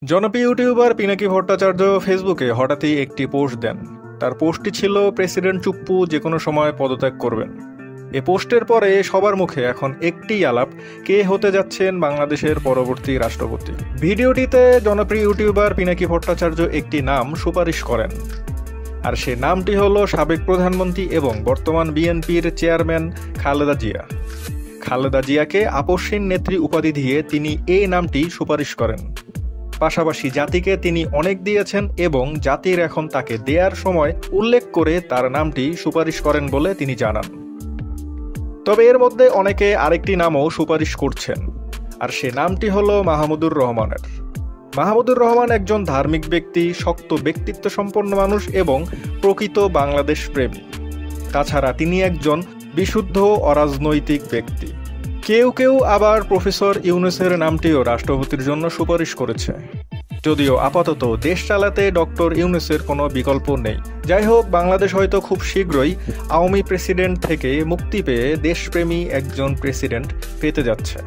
জনপ্রিয় ইউটিউবার পিনাকি ভট্টাচার্য ফেসবুকে হঠাৎই একটি পোস্ট দেন। তার পোস্টটি ছিল প্রেসিডেন্ট চুপ্পু যে কোনো সময় পদত্যাগ করবেন। এ পোস্টের পরে সবার মুখে এখন একটিই আলাপ, কে হতে যাচ্ছেন বাংলাদেশের পরবর্তী রাষ্ট্রপতি। ভিডিওটিতে জনপ্রিয় ইউটিউবার পিনাকি ভট্টাচার্য একটি নাম সুপারিশ করেন, আর সে নামটি হলো সাবেক প্রধানমন্ত্রী এবং বর্তমান বিএনপির চেয়ারম্যান খালেদা জিয়া। খালেদা জিয়াকে আপসহীন নেত্রী উপাধি দিয়ে তিনি এই নামটি সুপারিশ করেন। পাশাপাশি জাতিকে তিনি অনেক দিয়েছেন এবং জাতির এখন তাকে দেয়ার সময় উল্লেখ করে তার নামটি সুপারিশ করেন বলে তিনি জানান। তবে এর মধ্যে অনেকে আরেকটি নামও সুপারিশ করছেন, আর সে নামটি হলো মাহমুদুর রহমানের। মাহমুদুর রহমান একজন ধার্মিক ব্যক্তি, শক্ত ব্যক্তিত্ব সম্পন্ন মানুষ এবং প্রকৃত বাংলাদেশ প্রেমী। তাছাড়া তিনি একজন বিশুদ্ধ অরাজনৈতিক ব্যক্তি। কেউ কেউ আবার প্রফেসর ইউনূসের নামটিও রাষ্ট্রপতির জন্য সুপারিশ করেছে, যদিও আপাতত দেশ চালাতে ডক্টর ইউনূসের কোনো বিকল্প নেই। যাই হোক, বাংলাদেশ হয়তো খুব শীঘ্রই আওয়ামী প্রেসিডেন্ট থেকে মুক্তি পেয়ে দেশপ্রেমী একজন প্রেসিডেন্ট পেতে যাচ্ছে।